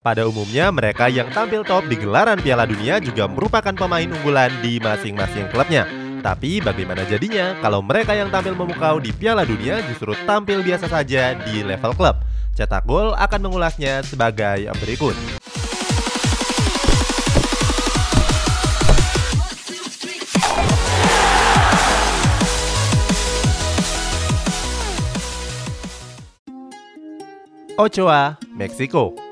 Pada umumnya, mereka yang tampil top di gelaran Piala Dunia juga merupakan pemain unggulan di masing-masing klubnya. Tapi bagaimana jadinya kalau mereka yang tampil memukau di Piala Dunia justru tampil biasa saja di level klub? Cetak Gol akan mengulasnya sebagai berikut. Ochoa, Meksiko.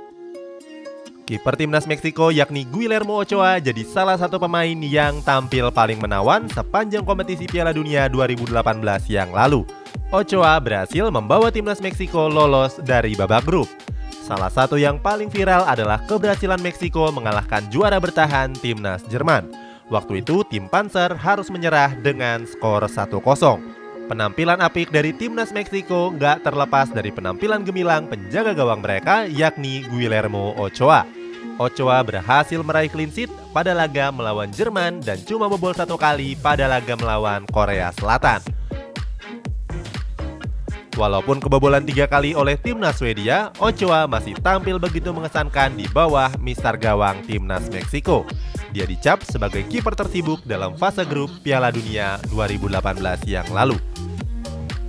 Kiper timnas Meksiko yakni Guillermo Ochoa jadi salah satu pemain yang tampil paling menawan sepanjang kompetisi Piala Dunia 2018 yang lalu. Ochoa berhasil membawa timnas Meksiko lolos dari babak grup. Salah satu yang paling viral adalah keberhasilan Meksiko mengalahkan juara bertahan timnas Jerman. Waktu itu tim Panzer harus menyerah dengan skor 1-0. Penampilan apik dari timnas Meksiko nggak terlepas dari penampilan gemilang penjaga gawang mereka yakni Guillermo Ochoa. Ochoa berhasil meraih clean sheet pada laga melawan Jerman dan cuma bobol 1 kali pada laga melawan Korea Selatan. Walaupun kebobolan 3 kali oleh timnas Swedia, Ochoa masih tampil begitu mengesankan di bawah mister gawang timnas Meksiko. Dia dicap sebagai kiper tersibuk dalam fase grup Piala Dunia 2018 yang lalu.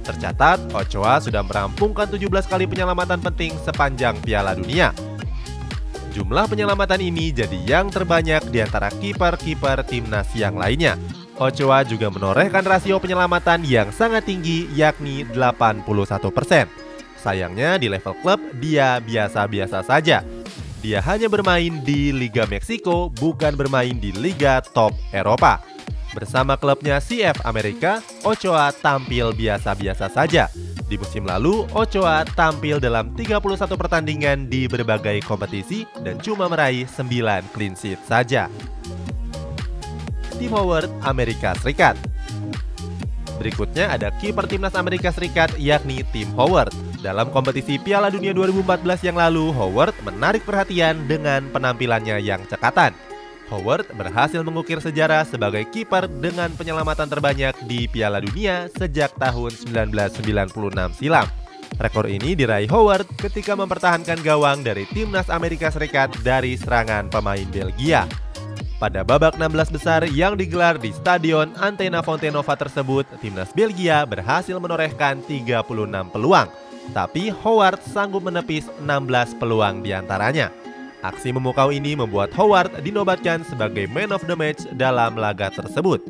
Tercatat, Ochoa sudah merampungkan 17 kali penyelamatan penting sepanjang Piala Dunia. Jumlah penyelamatan ini jadi yang terbanyak di antara kiper-kiper timnas yang lainnya. Ochoa juga menorehkan rasio penyelamatan yang sangat tinggi yakni 81%. Sayangnya di level klub dia biasa-biasa saja. Dia hanya bermain di Liga Meksiko, bukan bermain di Liga Top Eropa. Bersama klubnya CF Amerika, Ochoa tampil biasa-biasa saja. Di musim lalu, Ochoa tampil dalam 31 pertandingan di berbagai kompetisi dan cuma meraih 9 clean sheet saja. Tim Howard, Amerika Serikat. Berikutnya ada kiper timnas Amerika Serikat yakni Tim Howard. Dalam kompetisi Piala Dunia 2014 yang lalu, Howard menarik perhatian dengan penampilannya yang cekatan. Howard berhasil mengukir sejarah sebagai kiper dengan penyelamatan terbanyak di Piala Dunia sejak tahun 1996 silam. Rekor ini diraih Howard ketika mempertahankan gawang dari timnas Amerika Serikat dari serangan pemain Belgia. Pada babak 16 besar yang digelar di Stadion Antena Fontenova tersebut, timnas Belgia berhasil menorehkan 36 peluang. Tapi Howard sanggup menepis 16 peluang diantaranya. Aksi memukau ini membuat Howard dinobatkan sebagai man of the match dalam laga tersebut.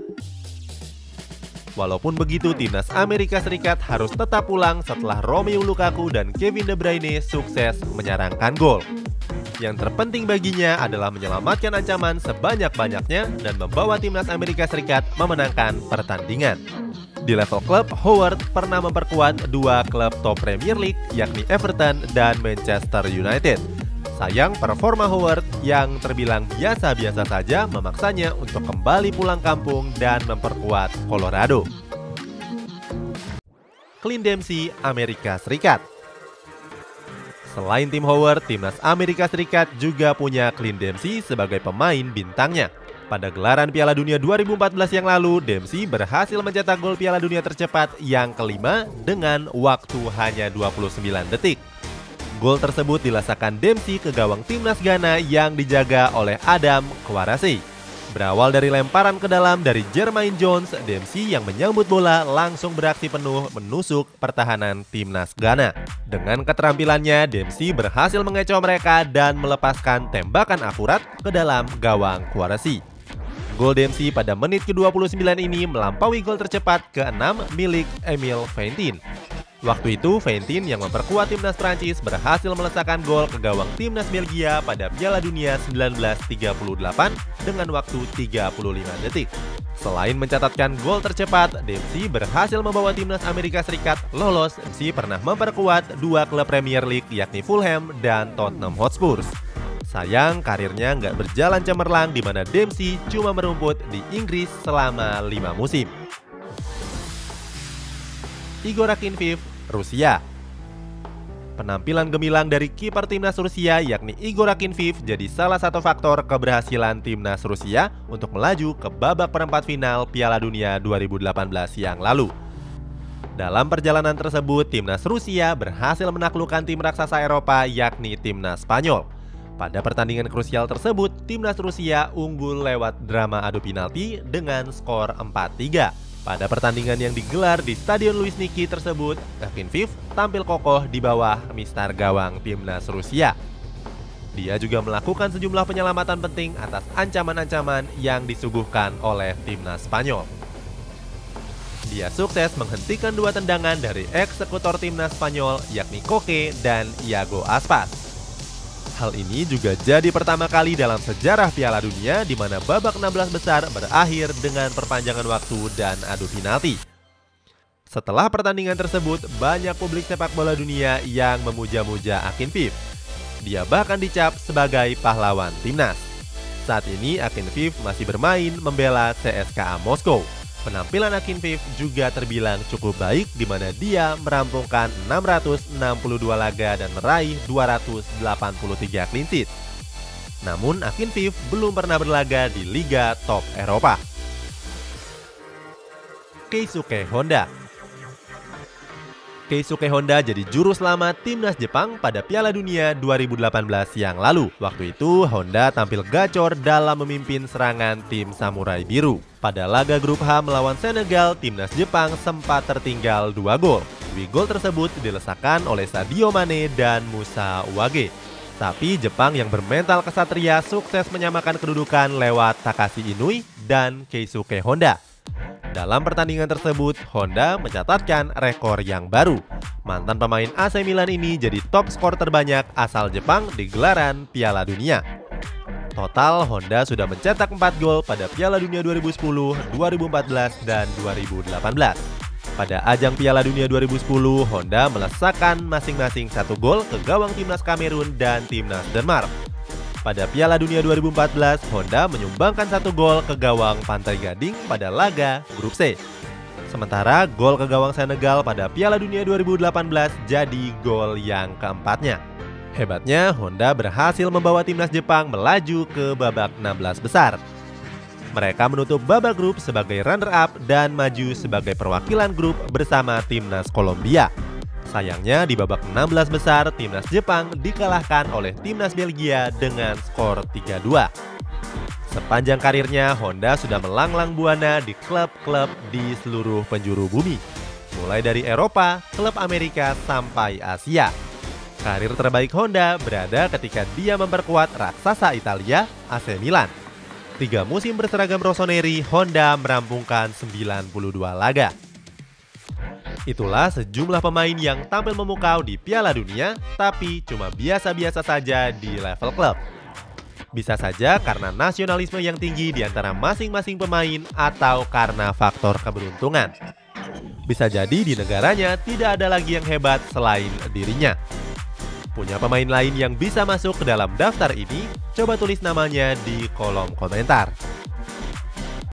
Walaupun begitu, timnas Amerika Serikat harus tetap pulang setelah Romelu Lukaku dan Kevin De Bruyne sukses menyarangkan gol. Yang terpenting baginya adalah menyelamatkan ancaman sebanyak-banyaknya dan membawa timnas Amerika Serikat memenangkan pertandingan. Di level klub, Howard pernah memperkuat 2 klub top Premier League yakni Everton dan Manchester United. Sayang, performa Howard yang terbilang biasa-biasa saja memaksanya untuk kembali pulang kampung dan memperkuat Colorado. Clint Dempsey, Amerika Serikat. Selain tim Howard, timnas Amerika Serikat juga punya Clint Dempsey sebagai pemain bintangnya. Pada gelaran Piala Dunia 2014 yang lalu, Dempsey berhasil mencetak gol Piala Dunia tercepat yang kelima dengan waktu hanya 29 detik. Gol tersebut dilasakan Dempsey ke gawang timnas Ghana yang dijaga oleh Adam Kwarase. Berawal dari lemparan ke dalam dari Jermaine Jones, Dempsey yang menyambut bola langsung beraksi penuh menusuk pertahanan timnas Ghana. Dengan keterampilannya, Dempsey berhasil mengecoh mereka dan melepaskan tembakan akurat ke dalam gawang Kwarase. Gol Dempsey pada menit ke-29 ini melampaui gol tercepat ke-6 milik Emile Feintin. Waktu itu, Feintin yang memperkuat timnas Prancis berhasil melesakkan gol ke gawang timnas Belgia pada Piala Dunia 1938 dengan waktu 35 detik. Selain mencatatkan gol tercepat, Dempsey berhasil membawa timnas Amerika Serikat lolos. Dempsey pernah memperkuat 2 klub Premier League yakni Fulham dan Tottenham Hotspur. Sayang, karirnya nggak berjalan cemerlang di mana Dempsey cuma merumput di Inggris selama 5 musim. Igor Akinfeev, Rusia. Penampilan gemilang dari kiper timnas Rusia yakni Igor Akinfeev jadi salah satu faktor keberhasilan timnas Rusia untuk melaju ke babak perempat final Piala Dunia 2018 yang lalu. Dalam perjalanan tersebut, timnas Rusia berhasil menaklukkan tim raksasa Eropa yakni timnas Spanyol. Pada pertandingan krusial tersebut, timnas Rusia unggul lewat drama adu penalti dengan skor 4-3. Pada pertandingan yang digelar di Stadion Luis Niki tersebut, Akinfeev tampil kokoh di bawah mistar gawang timnas Rusia. Dia juga melakukan sejumlah penyelamatan penting atas ancaman-ancaman yang disuguhkan oleh timnas Spanyol. Dia sukses menghentikan dua tendangan dari eksekutor timnas Spanyol yakni Koke dan Iago Aspas. Hal ini juga jadi pertama kali dalam sejarah Piala Dunia di mana babak 16 besar berakhir dengan perpanjangan waktu dan adu penalti. Setelah pertandingan tersebut, banyak publik sepak bola dunia yang memuja-muja Akinfeev. Dia bahkan dicap sebagai pahlawan timnas. Saat ini Akinfeev masih bermain membela CSKA Moskow. Penampilan Akinfeev juga terbilang cukup baik di mana dia merampungkan 662 laga dan meraih 283 clean sheet. Namun Akinfeev belum pernah berlaga di liga top Eropa. Keisuke Honda. Keisuke Honda jadi juru selamat timnas Jepang pada Piala Dunia 2018 yang lalu. Waktu itu Honda tampil gacor dalam memimpin serangan tim Samurai Biru. Pada laga grup H melawan Senegal, timnas Jepang sempat tertinggal 2 gol. 2 gol tersebut dilesakan oleh Sadio Mane dan Musa Uwage. Tapi Jepang yang bermental kesatria sukses menyamakan kedudukan lewat Takashi Inui dan Keisuke Honda. Dalam pertandingan tersebut, Honda mencatatkan rekor yang baru. Mantan pemain AC Milan ini jadi top skor terbanyak asal Jepang di gelaran Piala Dunia. Total, Honda sudah mencetak 4 gol pada Piala Dunia 2010, 2014, dan 2018. Pada ajang Piala Dunia 2010, Honda melesakkan masing-masing 1 gol ke gawang timnas Kamerun dan timnas Denmark. Pada Piala Dunia 2014, Honda menyumbangkan 1 gol ke gawang Pantai Gading pada laga grup C. Sementara gol ke gawang Senegal pada Piala Dunia 2018 jadi gol yang keempatnya. Hebatnya, Honda berhasil membawa timnas Jepang melaju ke babak 16 besar. Mereka menutup babak grup sebagai runner-up dan maju sebagai perwakilan grup bersama timnas Kolombia. Sayangnya di babak 16 besar, timnas Jepang dikalahkan oleh timnas Belgia dengan skor 3-2. Sepanjang karirnya, Honda sudah melanglang buana di klub-klub di seluruh penjuru bumi. Mulai dari Eropa, klub Amerika, sampai Asia. Karir terbaik Honda berada ketika dia memperkuat raksasa Italia, AC Milan. 3 musim berseragam rossoneri, Honda merampungkan 92 laga. Itulah sejumlah pemain yang tampil memukau di Piala Dunia, tapi cuma biasa-biasa saja di level klub. Bisa saja karena nasionalisme yang tinggi di antara masing-masing pemain atau karena faktor keberuntungan. Bisa jadi di negaranya tidak ada lagi yang hebat selain dirinya. Punya pemain lain yang bisa masuk ke dalam daftar ini? Coba tulis namanya di kolom komentar.